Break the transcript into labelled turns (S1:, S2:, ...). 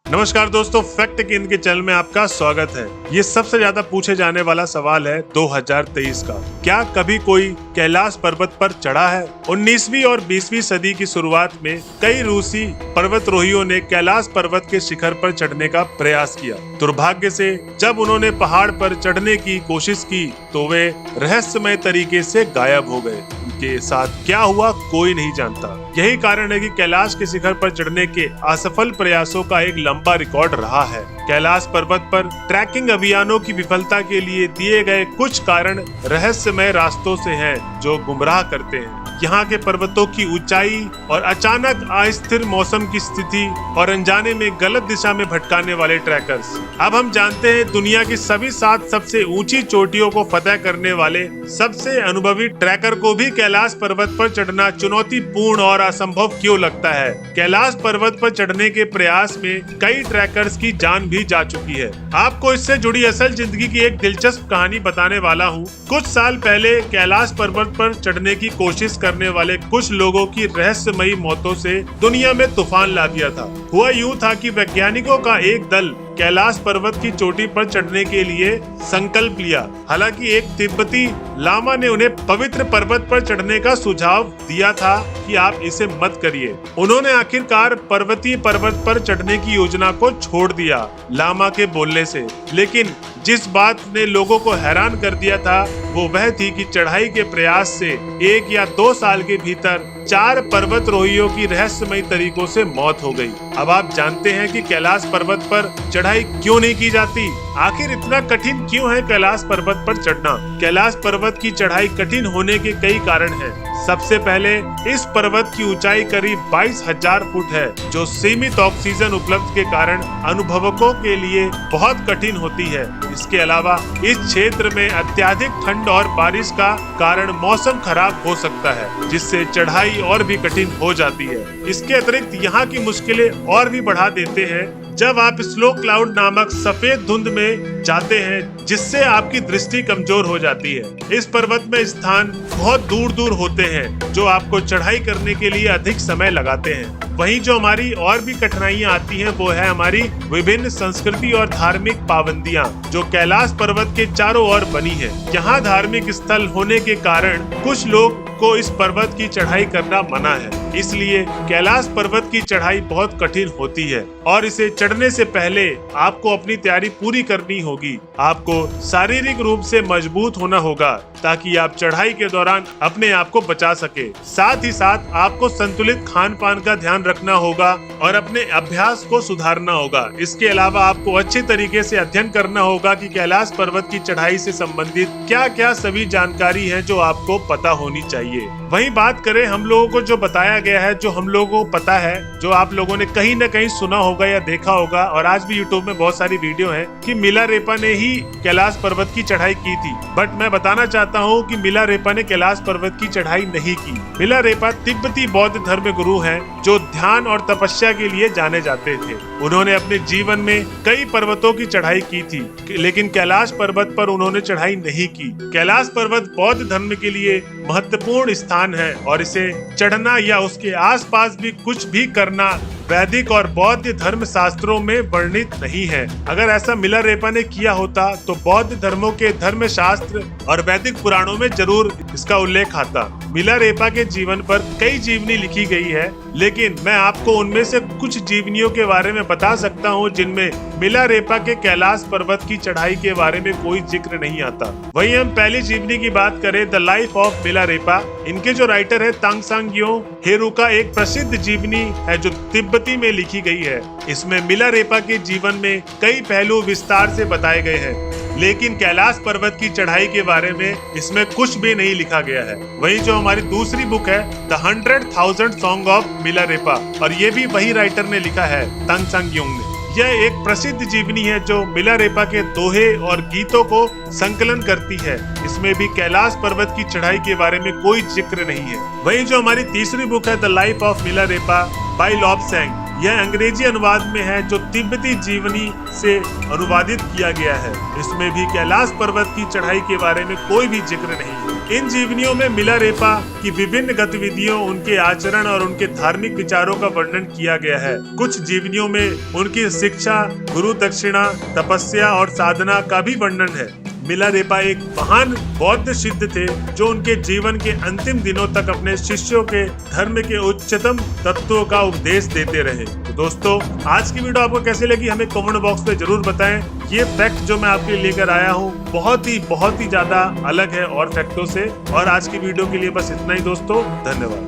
S1: नमस्कार दोस्तों, fact gain के चैनल में आपका स्वागत है। ये सबसे ज्यादा पूछे जाने वाला सवाल है 2023 का। क्या कभी कोई कैलाश पर्वत पर चढ़ा है? 19वीं और 20वीं सदी की शुरुआत में कई रूसी पर्वतारोहियों ने कैलाश पर्वत के शिखर पर चढ़ने का प्रयास किया। दुर्भाग्य से जब उन्होंने पहाड़ पर चढ़ने की कोशिश की तो वे रहस्यमय तरीके से गायब हो गए। उनके साथ क्या हुआ कोई नहीं जानता। यही कारण है कि कैलाश के शिखर पर चढ़ने के असफल प्रयासों का एक लंबा रिकॉर्ड रहा है। कैलाश पर्वत पर ट्रैकिंग अभियानों की विफलता के लिए दिए गए कुछ कारण रहस्यमय रास्तों से हैं जो गुमराह करते हैं। यहाँ के पर्वतों की ऊंचाई और अचानक अस्थिर मौसम की स्थिति और अनजाने में गलत दिशा में भटकाने वाले ट्रैकर्स। अब हम जानते हैं दुनिया की सभी 7 सबसे ऊंची चोटियों को फतह करने वाले सबसे अनुभवी ट्रैकर को भी कैलाश पर्वत पर चढ़ना चुनौतीपूर्ण और असंभव क्यों लगता है। कैलाश पर्वत पर चढ़ने के प्रयास में कई ट्रैकर्स की जान भी जा चुकी है। आपको इससे जुड़ी असल जिंदगी की एक दिलचस्प कहानी बताने वाला हूँ। कुछ साल पहले कैलाश पर्वत पर चढ़ने की कोशिश करने वाले कुछ लोगों की रहस्यमयी मौतों से दुनिया में तूफान ला दिया था। हुआ यूं था कि वैज्ञानिकों का एक दल कैलाश पर्वत की चोटी पर चढ़ने के लिए संकल्प लिया। हालांकि एक तिब्बती लामा ने उन्हें पवित्र पर्वत पर चढ़ने का सुझाव दिया था कि आप इसे मत करिए। उन्होंने आखिरकार पर्वतीय पर्वत पर चढ़ने की योजना को छोड़ दिया लामा के बोलने से। लेकिन जिस बात ने लोगों को हैरान कर दिया था वो वह थी कि चढ़ाई के प्रयास से 1 या 2 साल के भीतर 4 पर्वतारोहियों की रहस्यमय तरीकों से मौत हो गई। अब आप जानते हैं कि कैलाश पर्वत पर चढ़ाई क्यों नहीं की जाती। आखिर इतना कठिन क्यों है कैलाश पर्वत पर चढ़ना? कैलाश पर्वत की चढ़ाई कठिन होने के कई कारण हैं। सबसे पहले इस पर्वत की ऊंचाई करीब 22,000 फुट है, जो सीमित ऑक्सीजन उपलब्ध के कारण अनुभवकों के लिए बहुत कठिन होती है। इसके अलावा इस क्षेत्र में अत्यधिक ठंड और बारिश का कारण मौसम खराब हो सकता है, जिससे चढ़ाई और भी कठिन हो जाती है। इसके अतिरिक्त यहाँ की मुश्किलें और भी बढ़ा देते हैं जब आप स्लो क्लाउड नामक सफेद धुंध में जाते हैं, जिससे आपकी दृष्टि कमजोर हो जाती है। इस पर्वत में स्थान बहुत दूर दूर होते हैं जो आपको चढ़ाई करने के लिए अधिक समय लगाते हैं। वहीं जो हमारी और भी कठिनाइयां आती हैं वो है हमारी विभिन्न संस्कृति और धार्मिक पाबंदियां जो कैलाश पर्वत के चारों ओर बनी है। यहाँ धार्मिक स्थल होने के कारण कुछ लोग को इस पर्वत की चढ़ाई करना मना है। इसलिए कैलाश पर्वत की चढ़ाई बहुत कठिन होती है और इसे चढ़ने से पहले आपको अपनी तैयारी पूरी करनी होगी। आपको शारीरिक रूप से मजबूत होना होगा ताकि आप चढ़ाई के दौरान अपने आप को बचा सके। साथ ही साथ आपको संतुलित खान पान का ध्यान रखना होगा और अपने अभ्यास को सुधारना होगा। इसके अलावा आपको अच्छे तरीके से अध्ययन करना होगा कि कैलाश पर्वत की चढ़ाई से संबंधित क्या क्या सभी जानकारी है जो आपको पता होनी चाहिए। वहीं बात करें हम लोगों को जो बताया गया है, जो हम लोगों को पता है, जो आप लोगों ने कहीं न कहीं सुना होगा या देखा होगा, और आज भी यूट्यूब में बहुत सारी वीडियो है कि मिलारेपा ने ही कैलाश पर्वत की चढ़ाई की थी। बट मैं बताना चाहता हूँ कि मिलारेपा ने कैलाश पर्वत की चढ़ाई नहीं की। मिलारेपा तिब्बती बौद्ध धर्म गुरु हैं जो ध्यान और तपस्या के लिए जाने जाते थे। उन्होंने अपने जीवन में कई पर्वतों की चढ़ाई की थी, लेकिन कैलाश पर्वत पर उन्होंने चढ़ाई नहीं की। कैलाश पर्वत बौद्ध धर्म के लिए महत्वपूर्ण स्थान है और इसे चढ़ना या उसके आसपास भी कुछ भी करना वैदिक और बौद्ध धर्म शास्त्रों में वर्णित नहीं है। अगर ऐसा मिलारेपा ने किया होता तो बौद्ध धर्मों के धर्म शास्त्र और वैदिक पुराणों में जरूर इसका उल्लेख आता। मिलारेपा के जीवन पर कई जीवनी लिखी गई है, लेकिन मैं आपको उनमें से कुछ जीवनियों के बारे में बता सकता हूँ जिनमें मिलारेपा के कैलाश पर्वत की चढ़ाई के बारे में कोई जिक्र नहीं आता। वहीं हम पहली जीवनी की बात करें, द लाइफ ऑफ मिलारेपा। इनके जो राइटर है तांगसांग ग्यों हेरू का एक प्रसिद्ध जीवनी है जो तिब्बती में लिखी गई है। इसमें मिलारेपा के जीवन में कई पहलू विस्तार से बताए गए हैं, लेकिन कैलाश पर्वत की चढ़ाई के बारे में इसमें कुछ भी नहीं लिखा गया है। वहीं जो हमारी दूसरी बुक है द 100,000 सॉन्ग ऑफ मिलारेपा, और ये भी वही राइटर ने लिखा है, तांगसांग ग्यों ने। यह एक प्रसिद्ध जीवनी है जो मिलारेपा के दोहे और गीतों को संकलन करती है। इसमें भी कैलाश पर्वत की चढ़ाई के बारे में कोई जिक्र नहीं है। वहीं जो हमारी तीसरी बुक है the life of Milarepa by Lobsang, यह अंग्रेजी अनुवाद में है जो तिब्बती जीवनी से अनुवादित किया गया है। इसमें भी कैलाश पर्वत की चढ़ाई के बारे में कोई भी जिक्र नहीं है। इन जीवनियों में मिलारेपा की विभिन्न गतिविधियों, उनके आचरण और उनके धार्मिक विचारों का वर्णन किया गया है। कुछ जीवनियों में उनकी शिक्षा, गुरु दक्षिणा, तपस्या और साधना का भी वर्णन है। मिलारेपा एक महान बौद्ध सिद्ध थे जो उनके जीवन के अंतिम दिनों तक अपने शिष्यों के धर्म के उच्चतम तत्वों का उपदेश देते रहे। तो दोस्तों, आज की वीडियो आपको कैसी लगी हमें कमेंट बॉक्स में जरूर बताएं। ये फैक्ट जो मैं आपके लिए लेकर आया हूँ बहुत ही ज्यादा अलग है और फैक्टों से। और आज की वीडियो के लिए बस इतना ही दोस्तों, धन्यवाद।